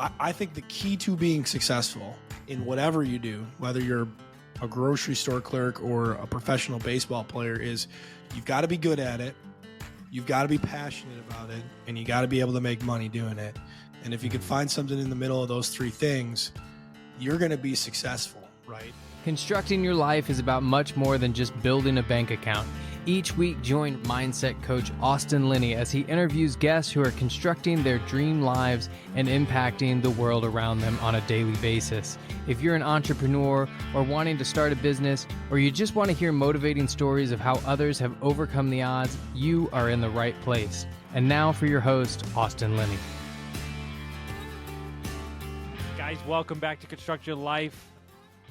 I think the key to being successful in whatever you do, whether you're a grocery store clerk or a professional baseball player, is you've got to be good at it. You've got to be passionate about it, and you got to be able to make money doing it. And if you can find something in the middle of those three things, you're going to be successful, right? Constructing your life is about much more than just building a bank account. Each week, join mindset coach Austin Linney as he interviews guests who are constructing their dream lives and impacting the world around them on a daily basis. If you're an entrepreneur or wanting to start a business, or you just want to hear motivating stories of how others have overcome the odds, you are in the right place. And now for your host, Austin Linney. Guys, welcome back to Construct Your Life.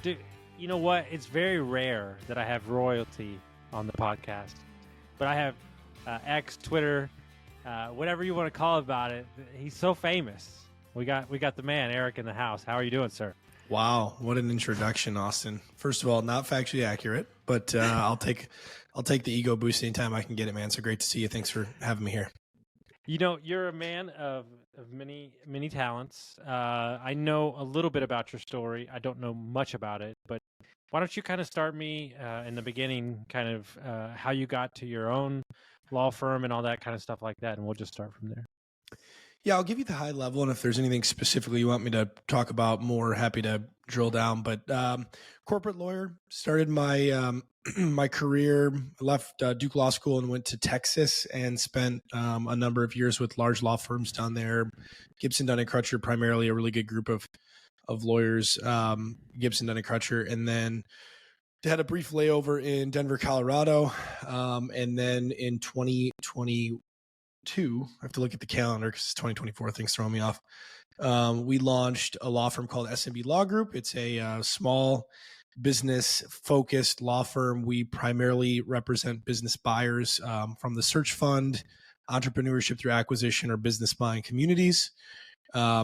Dude, you know what? It's very rare that I have royalty on the podcast, but I have X, Twitter, whatever you want to call about it. He's so famous. We got the man, Eric, in the house. How are you doing, sir? Wow, what an introduction, Austin. First of all, not factually accurate, but I'll take the ego boost anytime I can get it, man. So great to see you. Thanks for having me here. You know, you're a man of many talents. I know a little bit about your story. I don't know much about it, but why don't you kind of start me in the beginning, kind of how you got to your own law firm and all that kind of stuff like that, and we'll just start from there. Yeah, I'll give you the high level, and if there's anything specifically you want me to talk about more, happy to drill down. But corporate lawyer, started my my career, left Duke Law School and went to Texas and spent a number of years with large law firms down there. Gibson, Dunn & Crutcher, primarily a really good group of lawyers, Gibson, Dunn & Crutcher, and then had a brief layover in Denver, Colorado. And then in 2022, I have to look at the calendar because it's 2024, things throw me off. We launched a law firm called SMB Law Group. It's a small business focused law firm. We primarily represent business buyers from the search fund, entrepreneurship through acquisition, or business buying communities. Yeah,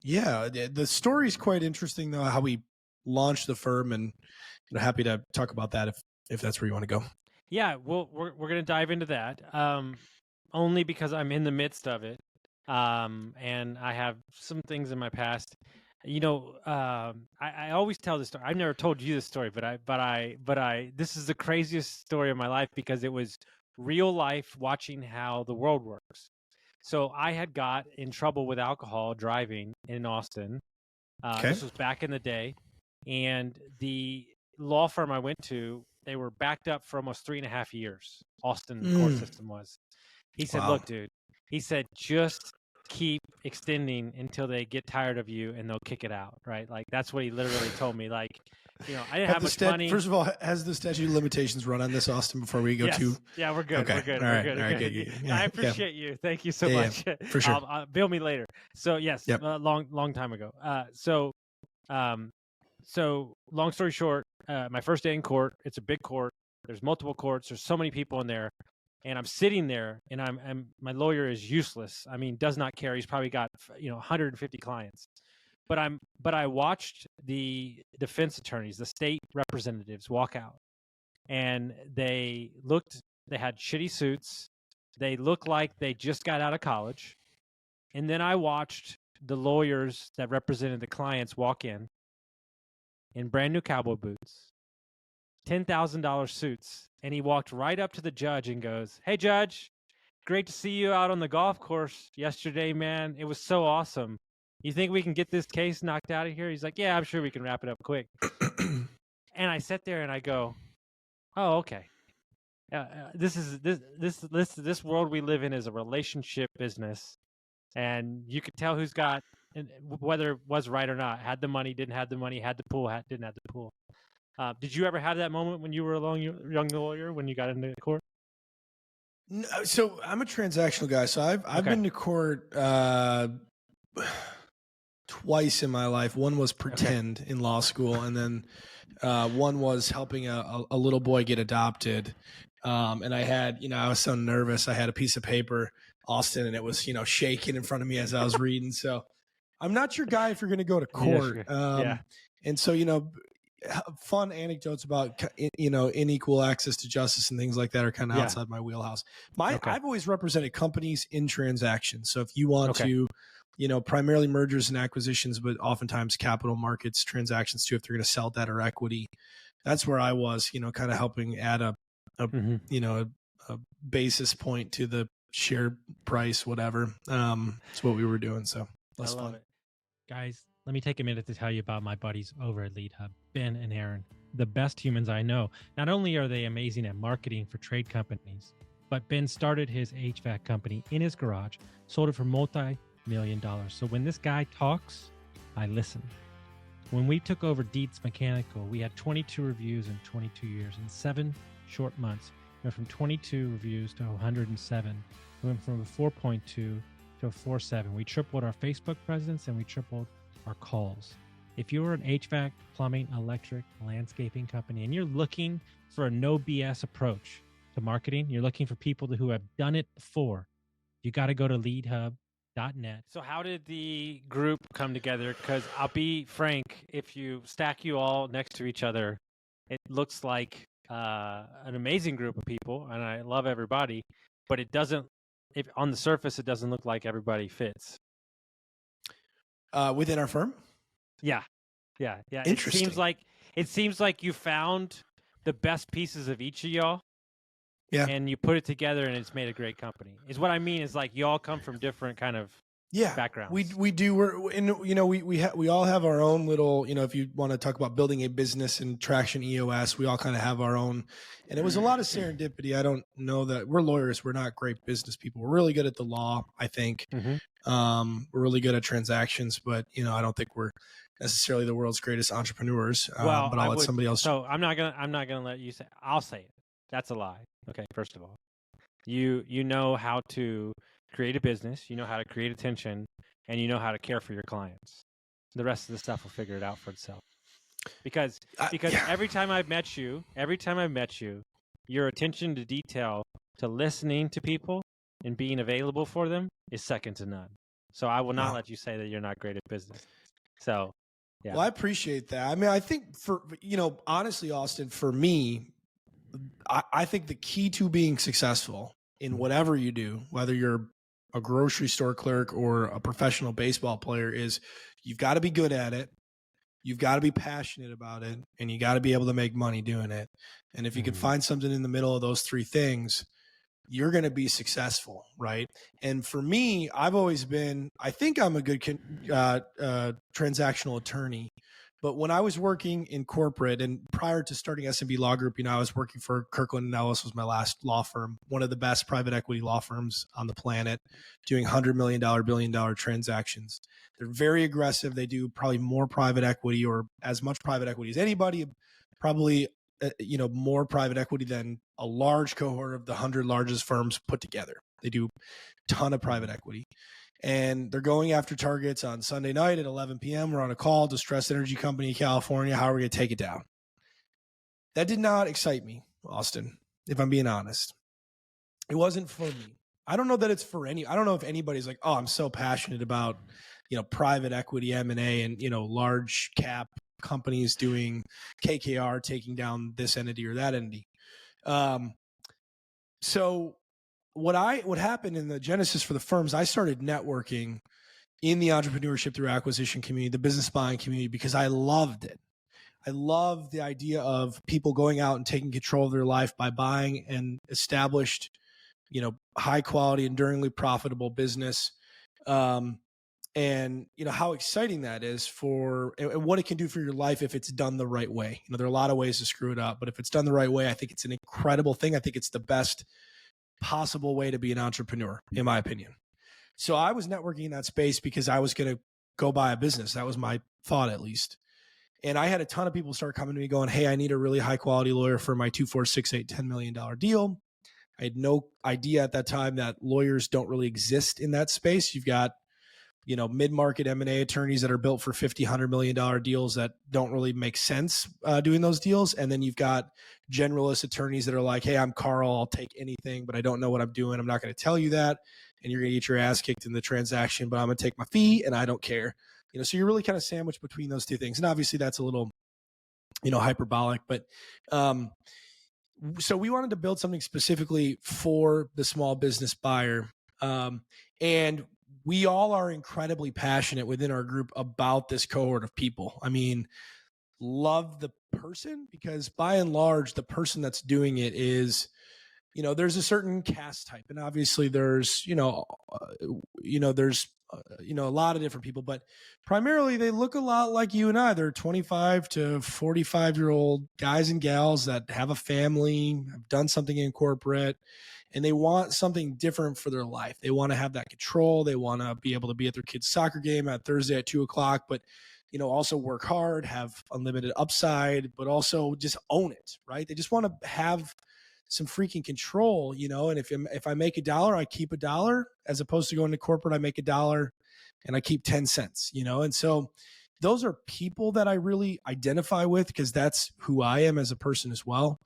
the story is quite interesting, though, how we launched the firm, and happy to talk about that if that's where you want to go. Yeah, well, we're going to dive into that, only because I'm in the midst of it, and I have some things in my past. You know, I always tell this story. I've never told you this story, but this is the craziest story of my life because it was real life watching how the world works. So I had got in trouble with alcohol driving in Austin. Okay. This was back in the day. And the law firm I went to, they were backed up for almost 3.5 years. Austin court system was. He said, Wow. Look, dude, he said, just keep extending until they get tired of you and they'll kick it out, right? Like, that's what he literally told me. Like, you know, I didn't have much money. First of all, has the statute of limitations run on this, Austin, before we go to? Yeah, we're good. Okay. We're good. All We're right. good. All right. Good. Yeah. I appreciate you. Thank you so Yeah, much. for sure. Bill me later. So yes, Yep. long time ago. So long story short, my first day in court, it's a big court. There's multiple courts. There's so many people in there. And I'm sitting there, and I'm my lawyer is useless. I mean, does not care. He's probably got 150 clients. But I watched the defense attorneys, the state representatives, walk out, and they had shitty suits. They looked like they just got out of college. And then I watched the lawyers that represented the clients walk in brand new cowboy boots, $10,000 suits. And he walked right up to the judge and goes, "Hey, Judge, great to see you out on the golf course yesterday, man. It was so awesome. You think we can get this case knocked out of here?" He's like, "Yeah, I'm sure we can wrap it up quick." And I sat there and I go, "Oh, okay. This world we live in is a relationship business, and you could tell who's got, and whether it was right or not, had the money, didn't have the money, had the pool, didn't have the pool." Did you ever have that moment when you were a young lawyer when you got into court? No, so I'm a transactional guy. So I've been to court twice in my life. One was pretend in law school, and then one was helping a little boy get adopted. And I had, I was so nervous. I had a piece of paper, Austin, and it was, shaking in front of me as I was reading. So I'm not your guy if you're going to go to court. Yeah. And so, fun anecdotes about, unequal access to justice and things like that are kind of outside my wheelhouse. I've always represented companies in transactions. So if you want to, primarily mergers and acquisitions, but oftentimes capital markets transactions too, if they're going to sell debt or equity, that's where I was, kind of helping add a basis point to the share price, whatever. It's what we were doing. So that's fun. It. Guys, let me take a minute to tell you about my buddies over at Lead Hub, Ben and Aaron, the best humans I know. Not only are they amazing at marketing for trade companies, but Ben started his HVAC company in his garage, sold it for multi-million dollars. So when this guy talks, I listen. When we took over Dietz Mechanical, we had 22 reviews in 22 years. In 7 short months, we went from 22 reviews to 107. We went from a 4.2 to a 4.7. We tripled our Facebook presence and we tripled our calls. If you're an HVAC, plumbing, electric, landscaping company, and you're looking for a no BS approach to marketing, you're looking for people who have done it before, you got to go to leadhub.net. So how did the group come together? Because I'll be frank, if you stack you all next to each other, it looks like an amazing group of people, and I love everybody, but it doesn't, if on the surface, it doesn't look like everybody fits. Within our firm? Yeah. Interesting. It seems like you found the best pieces of each of y'all. Yeah. And you put it together and it's made a great company. Is what I mean is like y'all come from different kind of backgrounds. We do. We all have our own little, if you want to talk about building a business and traction EOS, we all kind of have our own, and it was a lot of serendipity. I don't know that we're lawyers. We're not great business people. We're really good at the law, I think. We're really good at transactions, but I don't think we're necessarily the world's greatest entrepreneurs. But I'll let somebody else. So I'm not gonna let you say. I'll say it. That's a lie. Okay. First of all, you know how to create a business, you know how to create attention, and you know how to care for your clients. The rest of the stuff will figure it out for itself. Because every time I've met you, your attention to detail, to listening to people and being available for them is second to none. So I will not let you say that you're not great at business. So, yeah. Well, I appreciate that. I mean, I think honestly, Austin, for me, I think the key to being successful in whatever you do, whether you're a grocery store clerk or a professional baseball player, is you've got to be good at it. You've got to be passionate about it, and you got to be able to make money doing it. And if you can find something in the middle of those three things, you're going to be successful, right? And for me, I've always been, I think I'm a good transactional attorney. But when I was working in corporate and prior to starting S&B Law Group, I was working for Kirkland & Ellis, was my last law firm, one of the best private equity law firms on the planet, doing $100 million, billion-dollar transactions. They're very aggressive. They do probably more private equity, or as much private equity as anybody, probably more private equity than a large cohort of the 100 largest firms put together. They do a ton of private equity. And they're going after targets on Sunday night at 11 p.m. We're on a call, distressed energy company, California. How are we going to take it down? That did not excite me, Austin, if I'm being honest. It wasn't for me. I don't know that it's for I don't know if anybody's like, oh, I'm so passionate about, private equity, M&A, and, large cap companies doing KKR, taking down this entity or that entity. So what happened in the genesis for the firms, I started networking in the entrepreneurship through acquisition community, the business buying community, because I loved it. I loved the idea of people going out and taking control of their life by buying an established, high quality, enduringly profitable business. And how exciting that is and what it can do for your life if it's done the right way. There are a lot of ways to screw it up, but if it's done the right way, I think it's an incredible thing. I think it's the best possible way to be an entrepreneur, in my opinion. So I was networking in that space because I was going to go buy a business. That was my thought, at least. And I had a ton of people start coming to me going, hey, I need a really high quality lawyer for my 2, 4, 6, 8, $10 million deal. I had no idea at that time that lawyers don't really exist in that space. You've got, mid-market M&A attorneys that are built for $50, $100 million deals that don't really make sense doing those deals. And then you've got generalist attorneys that are like, hey, I'm Carl, I'll take anything, but I don't know what I'm doing. I'm not going to tell you that. And you're going to get your ass kicked in the transaction, but I'm going to take my fee and I don't care. So you're really kind of sandwiched between those two things. And obviously that's a little hyperbolic, but so we wanted to build something specifically for the small business buyer. And we all are incredibly passionate within our group about this cohort of people. I mean, love the person, because by and large, the person that's doing it is, there's a certain cast type, and obviously there's, there's, a lot of different people, but primarily they look a lot like you and I. They're 25 to 45-year-old guys and gals that have a family, have done something in corporate, and they want something different for their life. They want to have that control. They want to be able to be at their kid's soccer game at Thursday at 2:00, but also work hard, have unlimited upside, but also just own it, right? They just want to have some freaking control, and if I make $1, I keep $1, as opposed to going to corporate, I make $1 and I keep 10 cents, and so those are people that I really identify with, because that's who I am as a person as well.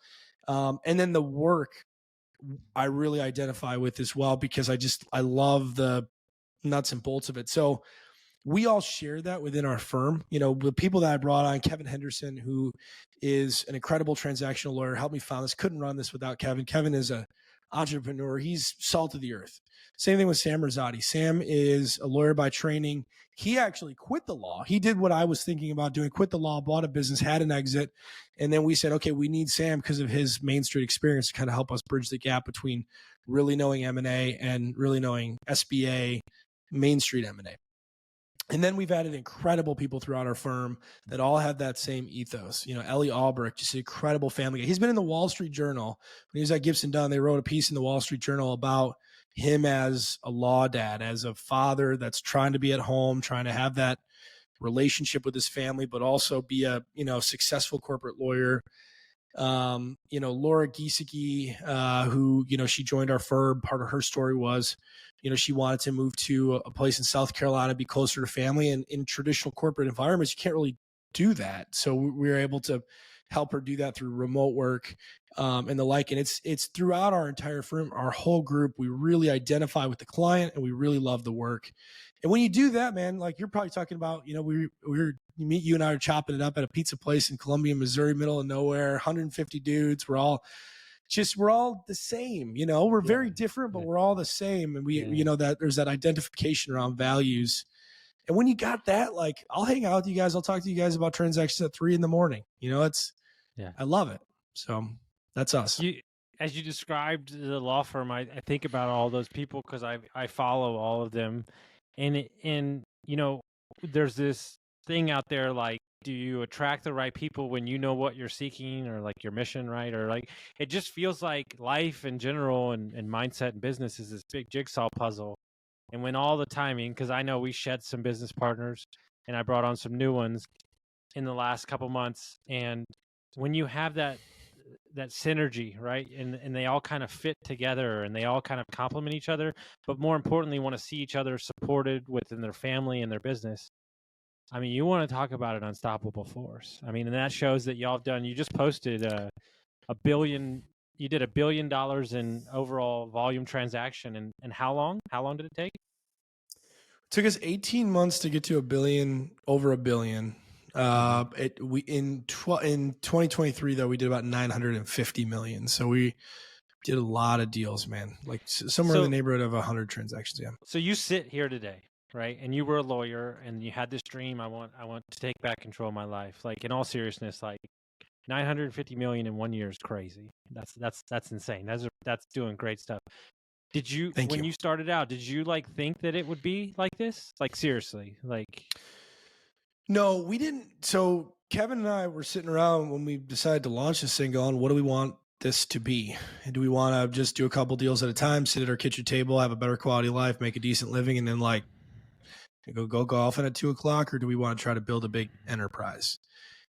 And then the work I really identify with as well, because I love the nuts and bolts of it. So we all share that within our firm. The people that I brought on, Kevin Henderson, who is an incredible transactional lawyer, helped me found this. Couldn't run this without Kevin. Kevin is an entrepreneur. He's salt of the earth. Same thing with Sam Rosati. Sam is a lawyer by training. He actually quit the law. He did what I was thinking about doing, quit the law, bought a business, had an exit. And then we said, okay, we need Sam because of his Main Street experience to kind of help us bridge the gap between really knowing M&A and really knowing SBA, Main Street M&A. And then we've added incredible people throughout our firm that all have that same ethos. Ellie Albrecht, just an incredible family guy. He's been in the Wall Street Journal. When he was at Gibson Dunn, they wrote a piece in the Wall Street Journal about him as a law dad, as a father that's trying to be at home, trying to have that relationship with his family, but also be a, successful corporate lawyer. Laura Giesecke, who, she joined our firm. Part of her story was, she wanted to move to a place in South Carolina, be closer to family. And in traditional corporate environments, you can't really do that. So we were able to help her do that through remote work, and the like. And it's throughout our entire firm, our whole group, we really identify with the client and we really love the work. And when you do that, man, like you're probably talking about, you and I are chopping it up at a pizza place in Columbia, Missouri, middle of nowhere, 150 dudes. We're all the same, we're very different, but we're all the same. And we, that there's that identification around values. And when you got that, like, I'll hang out with you guys. I'll talk to you guys about transactions at 3 a.m. I love it. So that's us. As you described the law firm, I think about all those people because I follow all of them. And there's this thing out there, like, do you attract the right people when you know what you're seeking, or like your mission, right? Or like, it just feels like life in general and mindset and business is this big jigsaw puzzle. And when all the timing, because I know we shed some business partners and I brought on some new ones in the last couple months. And when you have that synergy, right? And they all kind of fit together and they all kind of complement each other, but more importantly, want to see each other supported within their family and their business. I mean, you want to talk about an unstoppable force. I mean, and that shows that y'all have done, you just posted $1 billion, you did $1 billion in overall volume transaction. And how long did it take? It took us 18 months to get to over $1 billion. In 2023 though, we did about 950 million. So we did a lot of deals, man, like somewhere in the neighborhood of 100 transactions. Yeah. So you sit here today, right? And you were a lawyer and you had this dream. I want to take back control of my life. Like, in all seriousness, like 950 million in 1 year is crazy. That's insane. That's doing great stuff. Did you, when you started out, did you like think that it would be like this? Like, seriously, like. No, we didn't. So Kevin and I were sitting around when we decided to launch this thing going, what do we want this to be? And do we want to just do a couple deals at a time, sit at our kitchen table, have a better quality of life, make a decent living, and then like go golfing at 2:00? Or do we want to try to build a big enterprise?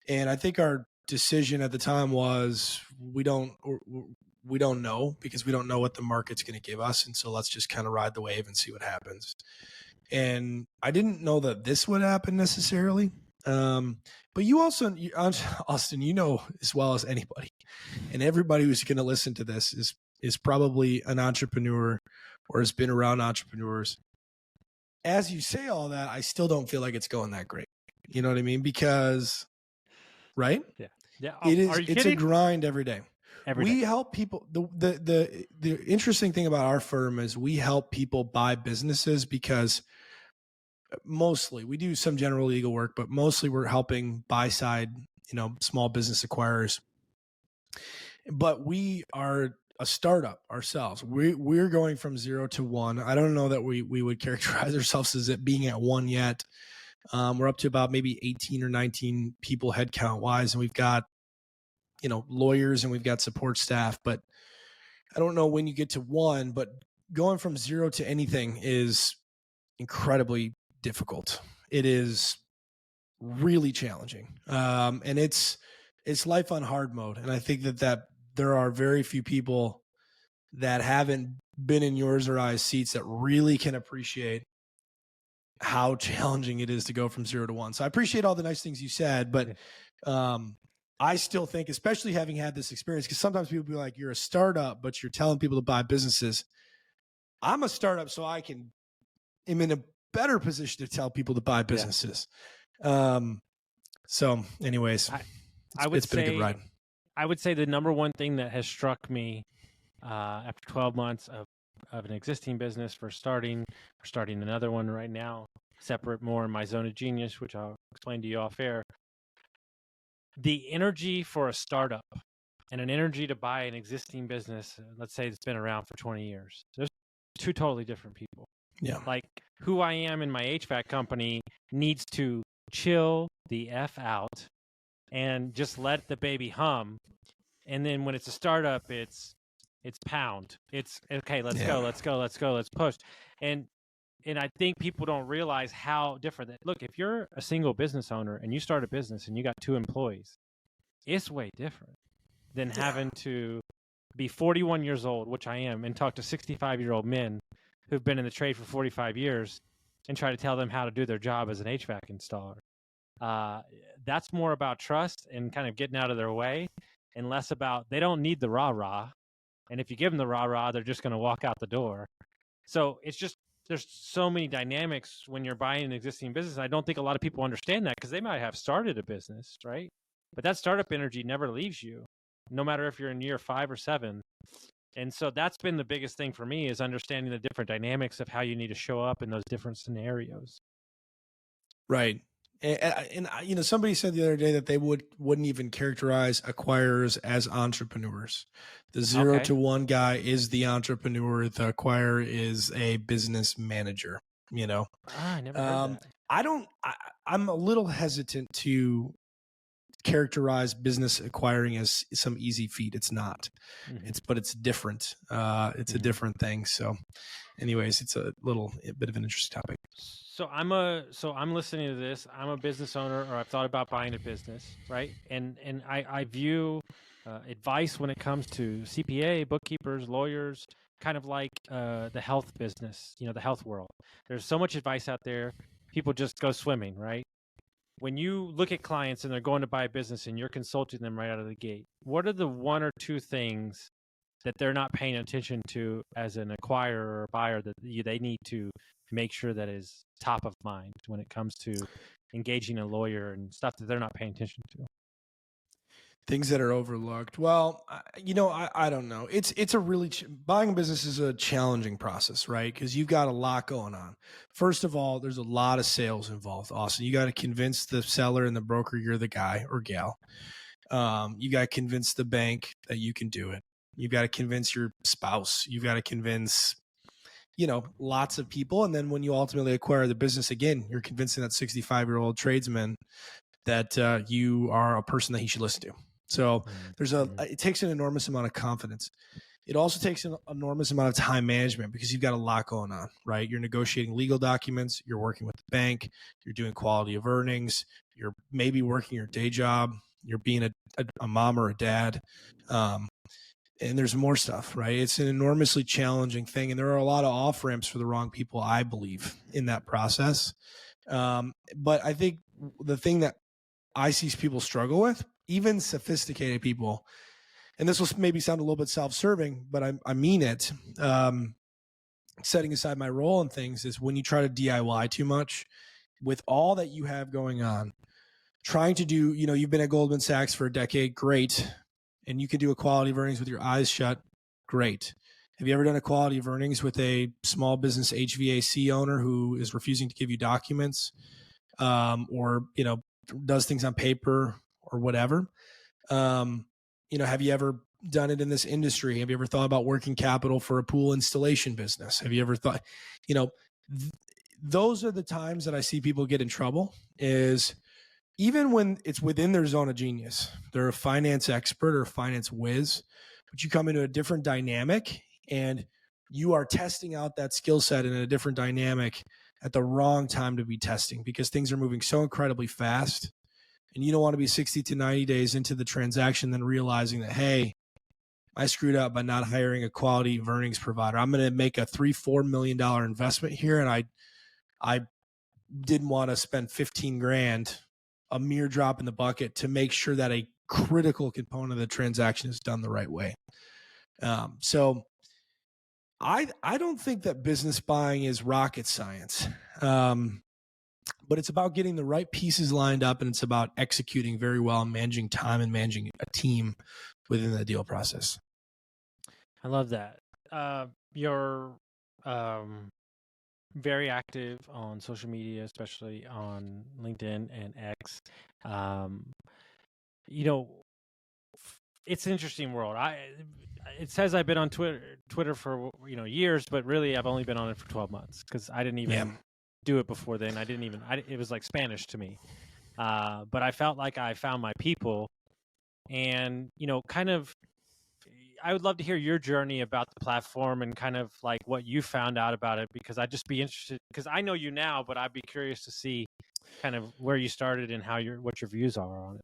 And I think our decision at the time was we don't know, because we don't know what the market's going to give us. And so let's just kind of ride the wave and see what happens. And I didn't know that this would happen necessarily. But you also, Austin, as well as anybody, and everybody who's going to listen to this is probably an entrepreneur or has been around entrepreneurs. As you say all that, I still don't feel like it's going that great. You know what I mean? Because, right? Yeah. Yeah. It is. Are you It's a kidding? grind every day. Every We day. help people. The interesting thing about our firm is we help people buy businesses because mostly we do some general legal work, but mostly we're helping buy side, small business acquirers. But we are a startup ourselves. We're going from 0 to 1. I don't know that we would characterize ourselves as it being at 1 yet. We're up to about maybe 18 or 19 people headcount wise, and we've got lawyers and we've got support staff. But I don't know when you get to 1, but going from 0 to anything is incredibly difficult. It is really challenging, and it's life on hard mode. And I think that there are very few people that haven't been in yours or I's seats that really can appreciate how challenging it is to go from 0 to 1. So I appreciate all the nice things you said, but I still think, especially having had this experience, because sometimes people be like, you're a startup, but you're telling people to buy businesses. I'm a startup, so I am in a better position to tell people to buy businesses. So anyways, it's been a good ride. I would say the number one thing that has struck me after 12 months of an existing business for starting another one right now, separate more in my zone of genius, which I'll explain to you off air. The energy for a startup and an energy to buy an existing business, let's say it's been around for 20 years. There's two totally different people. Yeah. Like who I am in my HVAC company needs to chill the F out and just let the baby hum. And then when it's a startup, it's pound. It's okay, let's go, let's push. And I think people don't realize how different that. Look, if you're a single business owner and you start a business and you got 2 employees, it's way different than having to be 41 years old, which I am, and talk to 65-year-old men who've been in the trade for 45 years and try to tell them how to do their job as an HVAC installer. That's more about trust and kind of getting out of their way, and less about, they don't need the rah-rah. And if you give them the rah-rah, they're just going to walk out the door. So it's just, there's so many dynamics when you're buying an existing business. I don't think a lot of people understand that because they might have started a business, right? But that startup energy never leaves you, no matter if you're in year 5 or 7. And so that's been the biggest thing for me, is understanding the different dynamics of how you need to show up in those different scenarios. Right. And somebody said the other day that they wouldn't even characterize acquirers as entrepreneurs. The 0 to 1 guy is the entrepreneur. The acquirer is a business manager. I never heard that. I'm a little hesitant to characterize business acquiring as some easy feat. It's not. But it's different. It's a different thing. So anyways, it's a bit of an interesting topic. So I'm listening to this. I'm a business owner, or I've thought about buying a business, right? And I view advice when it comes to CPA, bookkeepers, lawyers, kind of like the health business, the health world. There's so much advice out there. People just go swimming, right? When you look at clients and they're going to buy a business and you're consulting them right out of the gate, what are the 1 or 2 things that they're not paying attention to as an acquirer or buyer that they need to make sure that is top of mind when it comes to engaging a lawyer and stuff that they're not paying attention to? Things that are overlooked. Well, I don't know. It's a really buying a business is a challenging process, right? Because you've got a lot going on. First of all, there's a lot of sales involved. Austin, you got to convince the seller and the broker you're the guy or gal. You got to convince the bank that you can do it. You've got to convince your spouse. You've got to convince, lots of people. And then when you ultimately acquire the business, again, you're convincing that 65-year-old tradesman that you are a person that he should listen to. So it takes an enormous amount of confidence. It also takes an enormous amount of time management because you've got a lot going on, right? You're negotiating legal documents. You're working with the bank. You're doing quality of earnings. You're maybe working your day job. You're being a mom or a dad. And there's more stuff, right? It's an enormously challenging thing. And there are a lot of off ramps for the wrong people, I believe, in that process. But I think the thing that I see people struggle with, even sophisticated people, and this will maybe sound a little bit self-serving, but I mean it, setting aside my role and things, is when you try to DIY too much with all that you have going on, trying to do, you've been at Goldman Sachs for a decade, great. And you can do a quality of earnings with your eyes shut, great. Have you ever done a quality of earnings with a small business HVAC owner who is refusing to give you documents, or, does things on paper or whatever? Have you ever done it in this industry? Have you ever thought about working capital for a pool installation business? Have you ever thought, those are the times that I see people get in trouble, is even when it's within their zone of genius. They're a finance expert or a finance whiz, but you come into a different dynamic and you are testing out that skill set in a different dynamic at the wrong time to be testing, because things are moving so incredibly fast. And you don't want to be 60 to 90 days into the transaction, then realizing that, hey, I screwed up by not hiring a quality of earnings provider. I'm going to make a $3-4 million investment here, and I didn't want to spend 15 grand, a mere drop in the bucket, to make sure that a critical component of the transaction is done the right way. So I don't think that business buying is rocket science, but it's about getting the right pieces lined up, and it's about executing very well and managing time and managing a team within the deal process. I love that. You're very active on social media, especially on LinkedIn and X. It's an interesting world. It says I've been on Twitter for years, but really I've only been on it for 12 months, because I didn't even do it before then. It was like Spanish to me. But I felt like I found my people, and kind of, I would love to hear your journey about the platform and kind of like what you found out about it, because I'd just be interested, because I know you now, but I'd be curious to see kind of where you started and what your views are on it.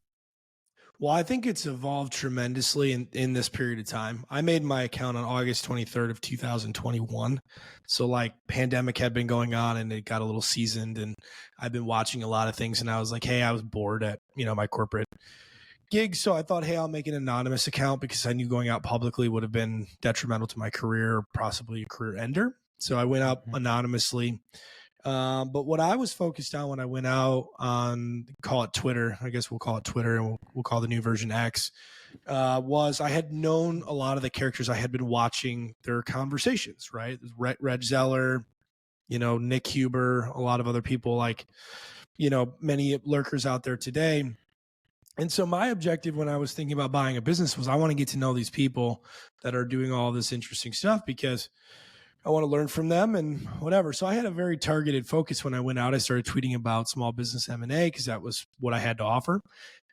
Well, I think it's evolved tremendously in this period of time. I made my account on August 23rd of 2021. So like pandemic had been going on and it got a little seasoned, and I've been watching a lot of things, and I was like, hey, I was bored at, my corporate gig. So I thought, hey, I'll make an anonymous account, because I knew going out publicly would have been detrimental to my career, possibly a career ender. So I went out anonymously. But what I was focused on when I went out on, call it Twitter, I guess we'll call it Twitter, and we'll call the new version X, was I had known a lot of the characters. I had been watching their conversations, right? Reg Zeller, Nick Huber, a lot of other people, like, many lurkers out there today. And so my objective when I was thinking about buying a business was, I want to get to know these people that are doing all this interesting stuff, because I want to learn from them and whatever. So I had a very targeted focus when I went out. I started tweeting about small business M&A, because that was what I had to offer,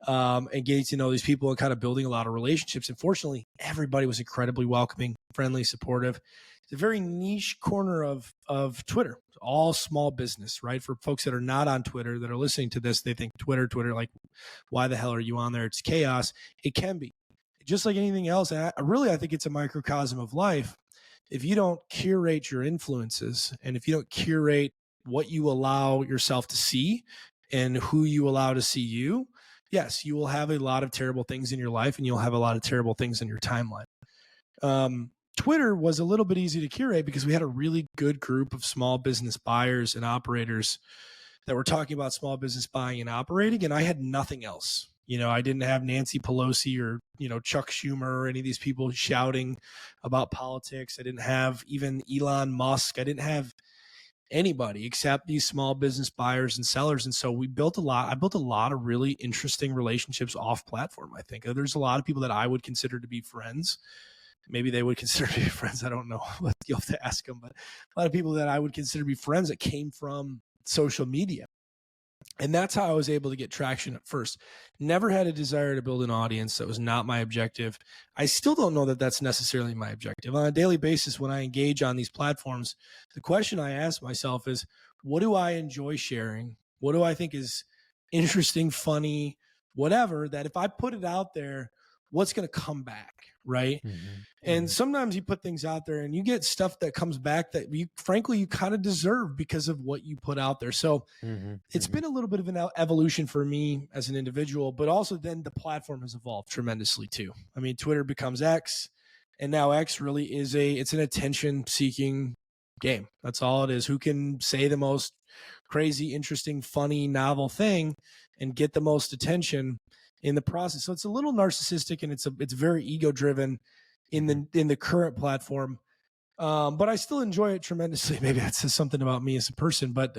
and getting to know these people and kind of building a lot of relationships. And fortunately, everybody was incredibly welcoming, friendly, supportive. It's a very niche corner of Twitter, all small business, right? For folks that are not on Twitter, that are listening to this, they think Twitter, like, why the hell are you on there? It's chaos. It can be just like anything else. And I think it's a microcosm of life. If you don't curate your influences, and if you don't curate what you allow yourself to see and who you allow to see you, yes, you will have a lot of terrible things in your life, and you'll have a lot of terrible things in your timeline. Twitter was a little bit easy to curate, because we had a really good group of small business buyers and operators that were talking about small business buying and operating, and I had nothing else. I didn't have Nancy Pelosi or, Chuck Schumer or any of these people shouting about politics. I didn't have even Elon Musk. I didn't have anybody except these small business buyers and sellers. And so I built a lot of really interesting relationships off platform. I think there's a lot of people that I would consider to be friends. Maybe they would consider to be friends. I don't know. You'll have to ask them. But a lot of people that I would consider to be friends that came from social media. And that's how I was able to get traction at first. Never had a desire to build an audience. That was not my objective. I still don't know that that's necessarily my objective. On a daily basis, when I engage on these platforms, the question I ask myself is, what do I enjoy sharing? What do I think is interesting, funny, whatever, that if I put it out there, what's going to come back, right? Mm-hmm. And sometimes you put things out there and you get stuff that comes back that you kind of deserve because of what you put out there. So it's been a little bit of an evolution for me as an individual, but also then the platform has evolved tremendously too. I mean, Twitter becomes X, and now X really is it's an attention seeking game. That's all it is. Who can say the most crazy, interesting, funny, novel thing and get the most attention in the process. So it's a little narcissistic, and it's very ego driven in the current platform. But I still enjoy it tremendously. Maybe that says something about me as a person, but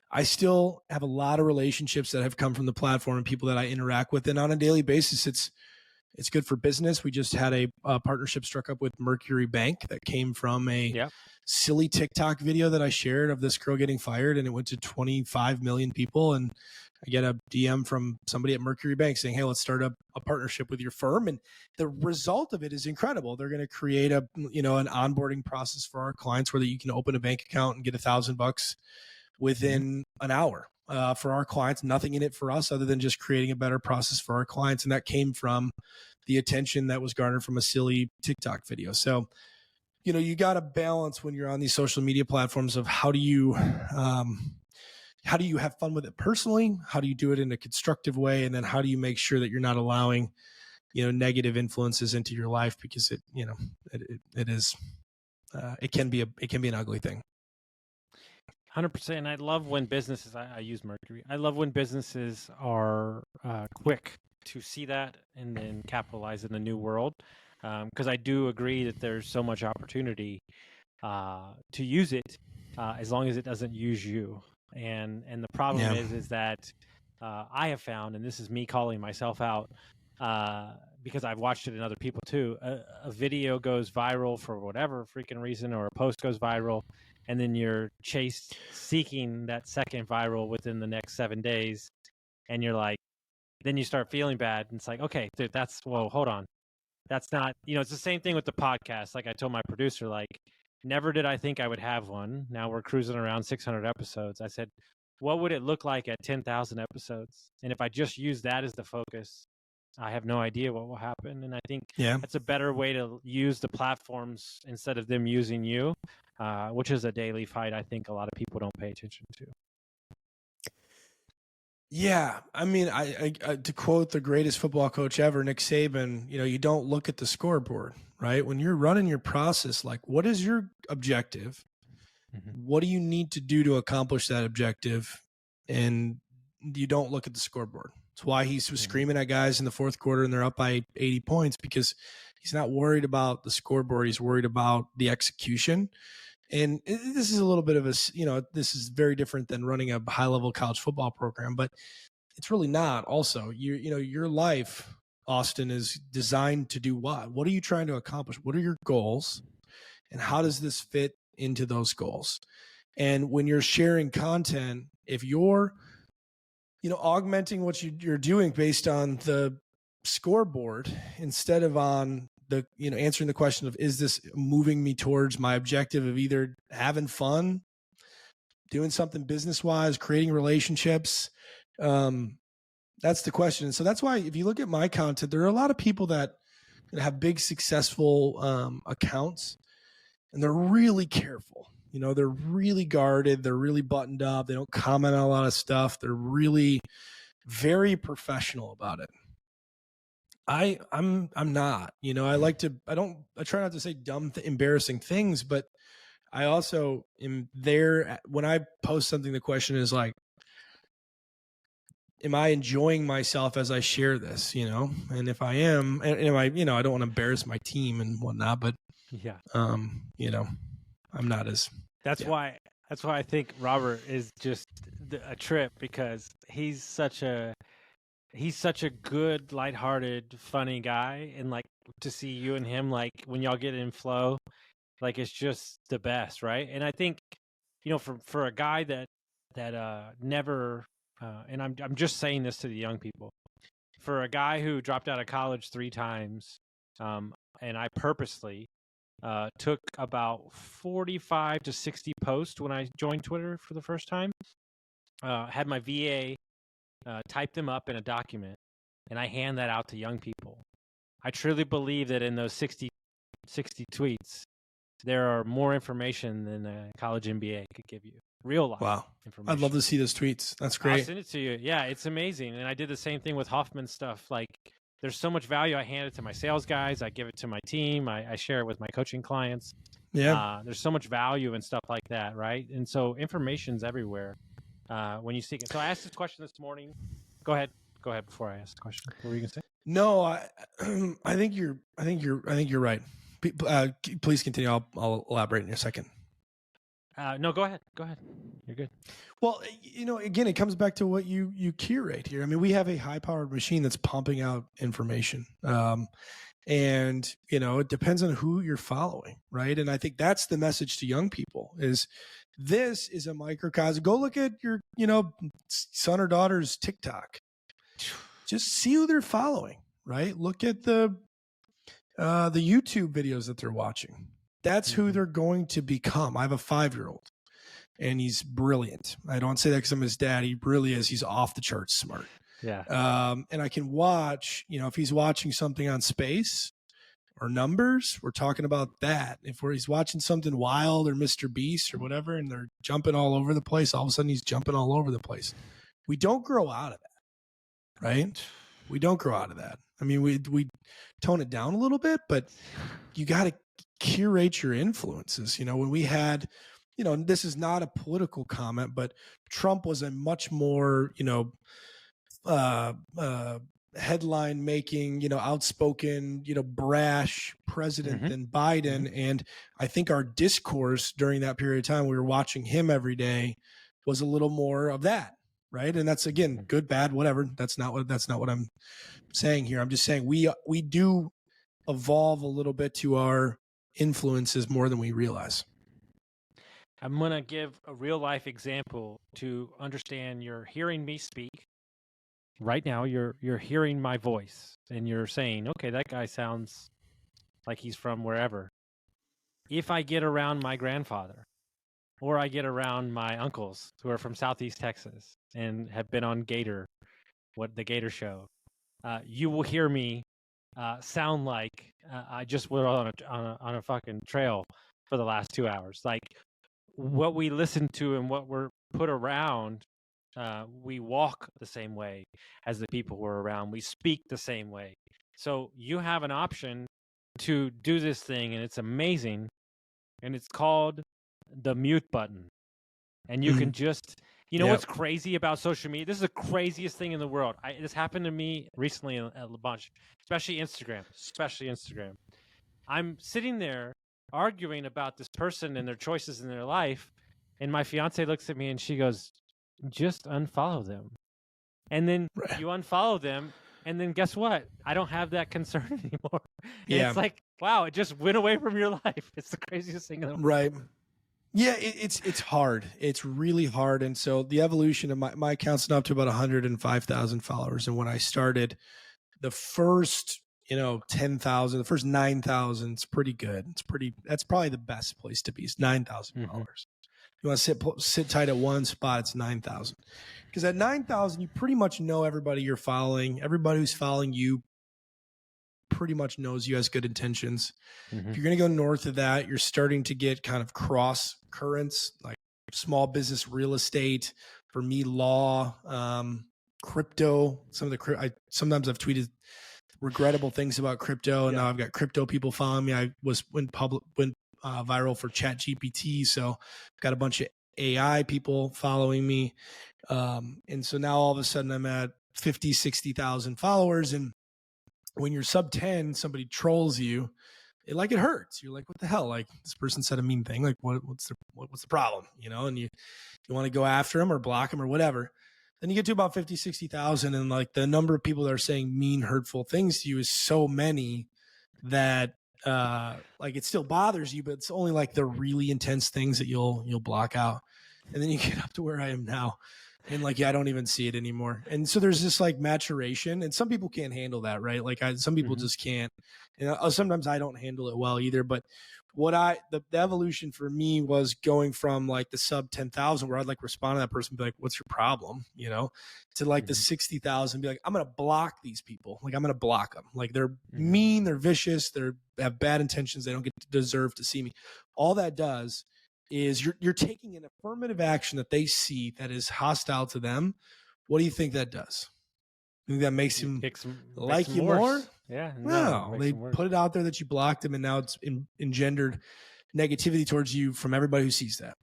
I still have a lot of relationships that have come from the platform and people that I interact with. And on a daily basis, it's good for business. We just had a partnership struck up with Mercury Bank that came from a silly TikTok video that I shared of this girl getting fired, and it went to 25 million people. And I get a DM from somebody at Mercury Bank saying, hey, let's start a partnership with your firm. And the result of it is incredible. They're going to create an onboarding process for our clients where you can open a bank account and get $1,000 within an hour. For our clients, nothing in it for us other than just creating a better process for our clients. And that came from the attention that was garnered from a silly TikTok video. So, you got to balance when you're on these social media platforms of how do you have fun with it personally? How do you do it in a constructive way? And then how do you make sure that you're not allowing, negative influences into your life, because it can be an ugly thing. 100%. I love when businesses, I use Mercury. I love when businesses are quick to see that and then capitalize in the new world. Because I do agree that there's so much opportunity to use it as long as it doesn't use you. And the problem is that I have found, and this is me calling myself out, because I've watched it in other people too, a video goes viral for whatever freaking reason, or a post goes viral, and then you're seeking that second viral within the next 7 days, and you're like, then you start feeling bad, and it's like, okay, dude, hold on. That's not, it's the same thing with the podcast. Like I told my producer, like, never did I think I would have one. Now we're cruising around 600 episodes. I said, what would it look like at 10,000 episodes? And if I just use that as the focus, I have no idea what will happen. And I think that's a better way to use the platforms instead of them using you, which is a daily fight I think a lot of people don't pay attention to. Yeah. I mean, I to quote the greatest football coach ever, Nick Saban, you don't look at the scoreboard, right? When you're running your process, like, what is your objective? What do you need to do to accomplish that objective? And you don't look at the scoreboard. It's why he was screaming at guys in the fourth quarter and they're up by 80 points, because he's not worried about the scoreboard. He's worried about the execution. And this is a little bit of this is very different than running a high level college football program, but it's really not. Also, your life, Austin, is designed to do what? What are you trying to accomplish? What are your goals? And how does this fit into those goals? And when you're sharing content, if you're, augmenting what you're doing based on the scoreboard instead of on the, answering the question of, is this moving me towards my objective of either having fun, doing something business-wise, creating relationships? That's the question. And so that's why if you look at my content, there are a lot of people that have big, successful accounts, and they're really careful. They're really guarded. They're really buttoned up. They don't comment on a lot of stuff. They're really very professional about it. I'm not, I try not to say dumb, embarrassing things, but I also am there when I post something. The question is like, am I enjoying myself as I share this, and if I am, and am I, I don't want to embarrass my team and whatnot, but I'm not as, that's why I think Robert is just a trip, because he's such a good, lighthearted, funny guy. And like to see you and him, like when y'all get in flow, like it's just the best. Right. And I think, for a guy that never, and I'm just saying this to the young people, for a guy who dropped out of college 3 times, and I purposely took about 45 to 60 posts when I joined Twitter for the first time, had my VA type them up in a document, and I hand that out to young people. I truly believe that in those 60 tweets, there are more information than a college MBA could give you. Real life information. I'd love to see those tweets. That's great. I'll send it to you. Yeah, it's amazing. And I did the same thing with Hoffman stuff. Like, there's so much value. I hand it to my sales guys. I give it to my team. I share it with my coaching clients. Yeah. There's so much value and stuff like that, right? And so information's everywhere when you seek it. So I asked this question this morning. Go ahead before I ask the question. What were you gonna say? No, I think you're right. Please continue. I'll elaborate in a second. No, go ahead. You're good. Well, again, it comes back to what you curate here. I mean, we have a high-powered machine that's pumping out information, and it depends on who you're following, right? And I think that's the message to young people: is this is a microcosm. Go look at your, son or daughter's TikTok. Just see who they're following, right? Look at the YouTube videos that they're watching. That's who they're going to become. I have a 5-year-old, and he's brilliant. I don't say that because I'm his dad. He really is. He's off the charts smart. Yeah. And I can watch, if he's watching something on space or numbers, we're talking about that. If he's watching something wild or Mr. Beast or whatever, and they're jumping all over the place, all of a sudden he's jumping all over the place. We don't grow out of that. Right? We don't grow out of that. I mean, we tone it down a little bit, but you got to curate your influences. When we had, this is not a political comment, but Trump was a much more, headline making, outspoken, brash president than Biden. And I think our discourse during that period of time, we were watching him every day, was a little more of that. Right. And that's, again, good, bad, whatever. That's not what I'm saying here. I'm just saying we do evolve a little bit to our influences more than we realize. I'm going to give a real life example to understand. You're hearing me speak right now. You're hearing my voice and you're saying, okay, that guy sounds like he's from wherever. If I get around my grandfather, or I get around my uncles who are from Southeast Texas and have been on the Gator Show, you will hear me sound like I just went on a fucking trail for the last 2 hours. Like what we listen to and what we're put around, we walk the same way as the people we're around. We speak the same way. So you have an option to do this thing, and it's amazing, and it's called the mute button. And you can just, what's crazy about social media? This is the craziest thing in the world. This happened to me recently a bunch, especially Instagram. I'm sitting there arguing about this person and their choices in their life. And my fiance looks at me and she goes, just unfollow them. And then you unfollow them. And then guess what? I don't have that concern anymore. And it's like, wow, it just went away from your life. It's the craziest thing in the world. Right. Yeah, it's hard. It's really hard. And so the evolution of my account's now up to about 105,000 followers. And when I started, the first, 10,000, the first 9,000, it's pretty good. That's probably the best place to be, is 9,000 followers. You want to sit tight at one spot, it's 9,000. Because at 9,000, you pretty much know everybody you're following. Everybody who's following you pretty much knows you has good intentions. If you're going to go north of that, you're starting to get kind of cross currents, like small business, real estate, for me, law, crypto. Sometimes I've tweeted regrettable things about crypto, and now I've got crypto people following me. I went viral for ChatGPT, so got a bunch of AI people following me, and so now all of a sudden I'm at 50, 60,000 followers. And when you're sub 10, somebody trolls you, it hurts. You're like, what the hell? Like, this person said a mean thing. Like, what's the problem? And you want to go after them or block them or whatever. Then you get to about 50, 60,000, and like the number of people that are saying mean, hurtful things to you is so many that like it still bothers you, but it's only like the really intense things that you'll block out. And then you get up to where I am now, and like, I don't even see it anymore. And so there's this like maturation, and some people can't handle that, right? Like some people just can't. And sometimes I don't handle it well either. But the evolution for me was going from like the sub 10,000, where I'd like respond to that person and be like, what's your problem? To like the 60,000, be like, I'm going to block these people. Like, I'm going to block them. Like, they're mean, they're vicious, they have bad intentions. They don't deserve to see me. All that does is you're taking an affirmative action that they see that is hostile to them. What do you think that does? You think that makes him like you more? Yeah. No, they put it out there that you blocked him, and now it's engendered negativity towards you from everybody who sees that.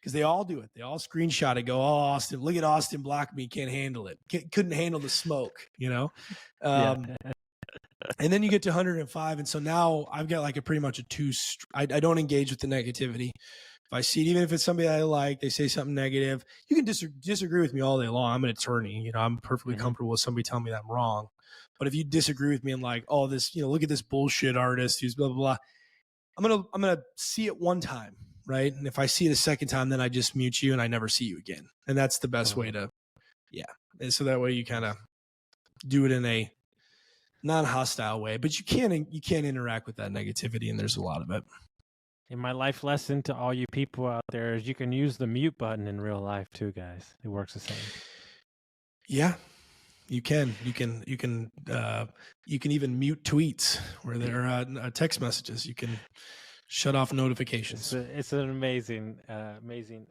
Because they all do it. They all screenshot it, go, oh, Austin, look at Austin block me, can't handle it. Couldn't handle the smoke, you know? And then you get to 105. And so now I've got like a pretty much a two, I don't engage with the negativity. If I see it, even if it's somebody I like, they say something negative, you can disagree with me all day long. I'm an attorney, you know, I'm perfectly comfortable with somebody telling me that I'm wrong. But if you disagree with me and like, oh, this, you know, look at this bullshit artist who's blah, blah, blah. I'm going to see it one time. Right. And if I see it a second time, then I just mute you and I never see you again. And that's the best way to, And so that way you kind of do it in a non-hostile way, but you can't interact with that negativity. And there's a lot of it. And my life lesson to all you people out there is you can use the mute button in real life too, guys. It works the same. Yeah, you can even mute tweets where there are text messages. You can shut off notifications. It's an amazing thing.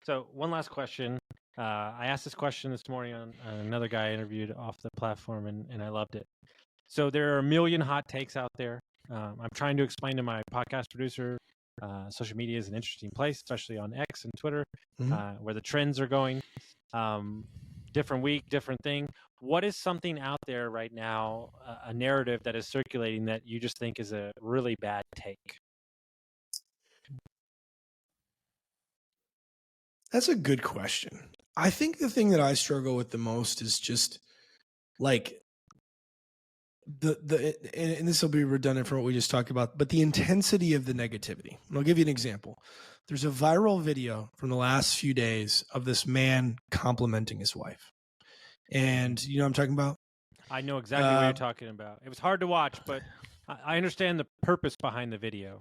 So one last question. I asked this question this morning on another guy I interviewed off the platform, and I loved it. So there are a million hot takes out there. I'm trying to explain to my podcast producer, social media is an interesting place, especially on X and Twitter, where the trends are going. Different week, different thing. What is something out there right now, a narrative that is circulating that you just think is a really bad take? That's a good question. I think the thing that I struggle with the most is just like and this will be redundant from what we just talked about, but the intensity of the negativity. And I'll give you an example. There's a viral video from the last few days of this man complimenting his wife. And you know what I'm talking about? I know exactly what you're talking about. It was hard to watch, but I understand the purpose behind the video.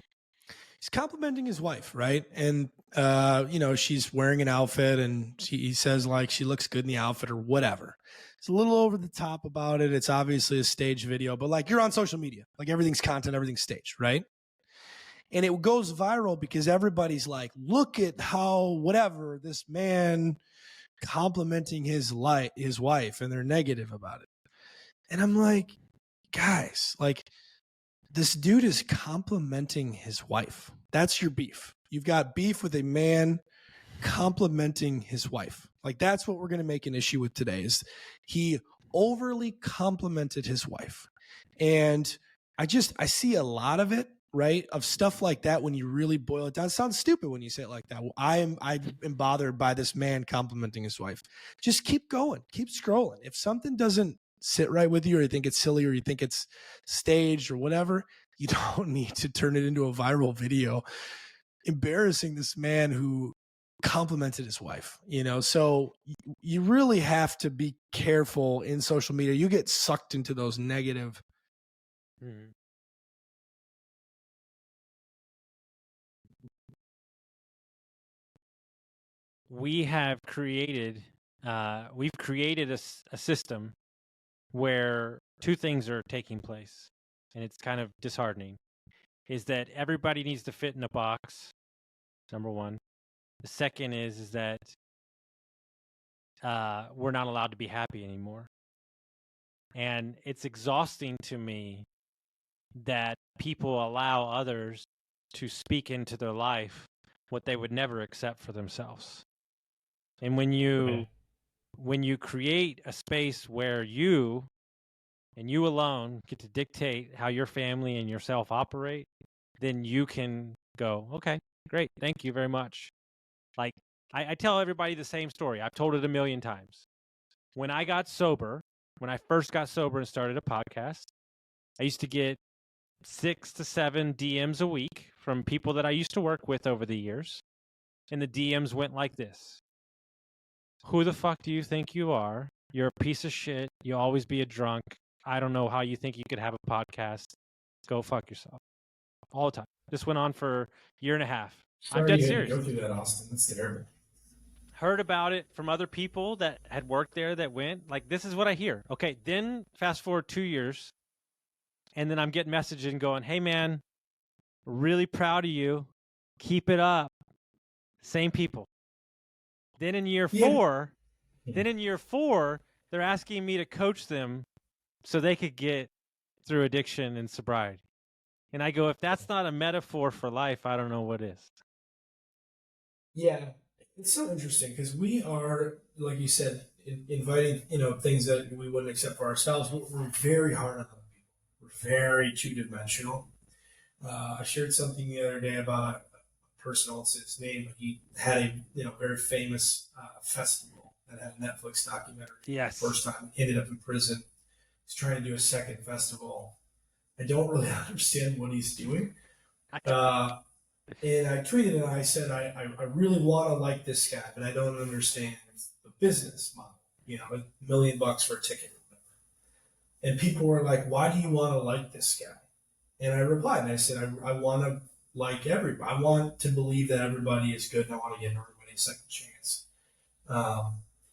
He's complimenting his wife, right? And, you know, she's wearing an outfit and he says like she looks good in the outfit or whatever. It's a little over the top about it. It's obviously a staged video, but like you're on social media, like everything's content, everything's staged, right? And it goes viral because everybody's like, look at how whatever this man complimenting his wife, and they're negative about it. And I'm like, guys, like this dude is complimenting his wife. That's your beef. You've got beef with a man complimenting his wife. Like that's what we're going to make an issue with today is he overly complimented his wife. And I see a lot of it, right? Of stuff like that. When you really boil it down, it sounds stupid when you say it like that. Well, I am bothered by this man complimenting his wife. Just keep going, keep scrolling. If something doesn't sit right with you, or you think it's silly, or you think it's staged or whatever, you don't need to turn it into a viral video embarrassing this man who complimented his wife, you know? So you really have to be careful in social media. You get sucked into those negative. We've created a system where two things are taking place, and it's kind of disheartening, is that everybody needs to fit in a box, number one. The second is that we're not allowed to be happy anymore. And it's exhausting to me that people allow others to speak into their life what they would never accept for themselves. And when you create a space where you and you alone get to dictate how your family and yourself operate, then you can go, okay, great, thank you very much. Like, I tell everybody the same story. I've told it a million times. When I first got sober and started a podcast, I used to get 6 to 7 DMs a week from people that I used to work with over the years. And the DMs went like this. Who the fuck do you think you are? You're a piece of shit. You always be a drunk. I don't know how you think you could have a podcast. Go fuck yourself. All the time. This went on for a year and a half. Sorry, I'm dead you serious. Go through that, Austin. That's terrible. Heard about it from other people that had worked there that went. Like, this is what I hear. Okay, then fast forward 2 years, and then I'm getting messages going, hey, man, really proud of you. Keep it up. Same people. Then in year four, they're asking me to coach them so they could get through addiction and sobriety. And I go, if that's not a metaphor for life, I don't know what is. Yeah, it's so interesting because we are, like you said, inviting things that we wouldn't accept for ourselves. We're very hard on other people. We're very two-dimensional. I shared something the other day about a person, I won't say his name, but he had a very famous festival that had a Netflix documentary. Yes. First time, ended up in prison. He's trying to do a second festival. I don't really understand what he's doing. And I tweeted and I said, I really want to like this guy, but I don't understand the business model. $1 million for a ticket. And people were like, why do you want to like this guy? And I replied and I said, I want to like everybody. I want to believe that everybody is good and I want to give everybody a second chance.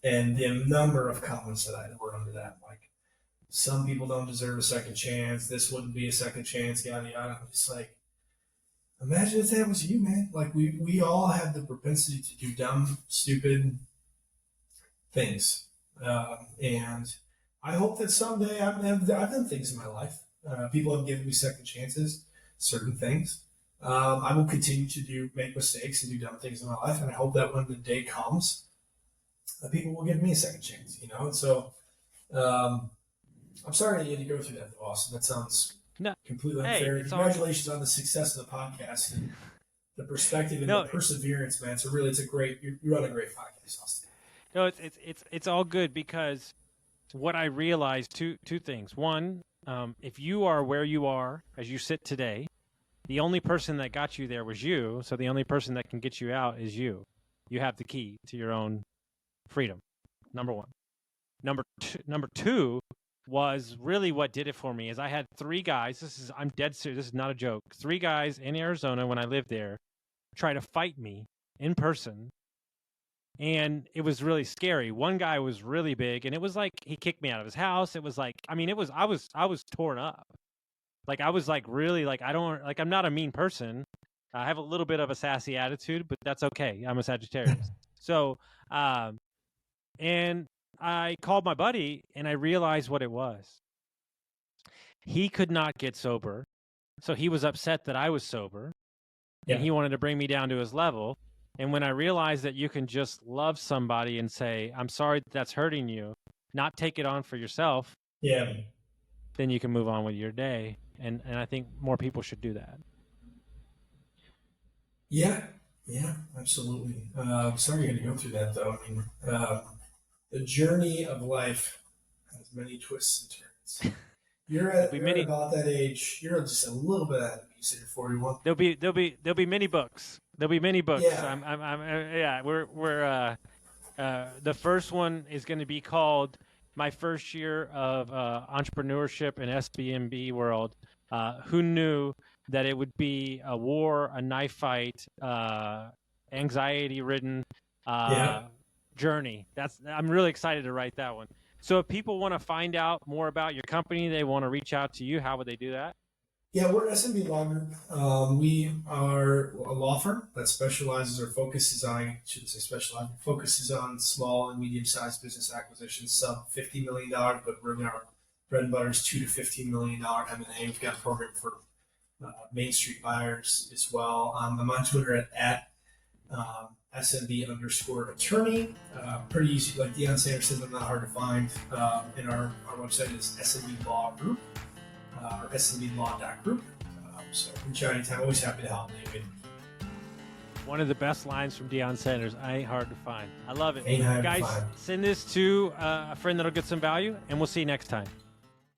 And the number of comments that I were under that, like, some people don't deserve a second chance. This wouldn't be a second chance, yada, yada. I'm just like, imagine if that was you, man. Like, we all have the propensity to do dumb, stupid things. And I hope that someday I've done things in my life. People have given me second chances, certain things. I will continue to make mistakes and do dumb things in my life. And I hope that when the day comes, people will give me a second chance, And so I'm sorry that you had to go through that, Austin. That sounds completely unfair. Congratulations on the success of the podcast and the perspective and the perseverance, man. So really, you run a great podcast, Austin. No, it's all good because what I realized two things. One, if you are where you are as you sit today, the only person that got you there was you. So the only person that can get you out is you. You have the key to your own freedom. Number one. Number two was really what did it for me is I had 3 guys. I'm dead serious. This is not a joke. 3 guys in Arizona when I lived there try to fight me in person. And it was really scary. One guy was really big and it was like, he kicked me out of his house. It was like, I was torn up. Like, I was like, really, like, I'm not a mean person. I have a little bit of a sassy attitude, but that's okay. I'm a Sagittarius. So, and I called my buddy and I realized what it was. He could not get sober. So he was upset that I was sober. Yeah. And he wanted to bring me down to his level. And when I realized that you can just love somebody and say, I'm sorry that's hurting you, not take it on for yourself. Yeah. Then you can move on with your day. And I think more people should do that. Yeah, absolutely. Sorry you had to go through that, though. I mean, the journey of life has many twists and turns. You're at about that age. You're just a little bit ahead of me. You said you're 41. There'll be many books. There'll be many books. Yeah. We're the first one is going to be called My First Year of Entrepreneurship in SBMB World. Who knew that it would be a war, a knife fight, anxiety-ridden journey? I'm really excited to write that one. So if people want to find out more about your company, they want to reach out to you, how would they do that? Yeah, we're SMB Law Group. We are a law firm that focuses on small and medium-sized business acquisitions, sub $50 million, but really our bread and butter is $2 to $15 million M&A. We've got a program for Main Street buyers as well. I'm on Twitter at SMB_attorney. Pretty easy. Like Deion Sanders says, I'm not hard to find. And our website is SMB Law Group, or SMBlaw.group. So reach out anytime. Always happy to help, David. One of the best lines from Deion Sanders. I ain't hard to find. I love it. Ain't hard Guys, to find. Send this to a friend that'll get some value, and we'll see you next time.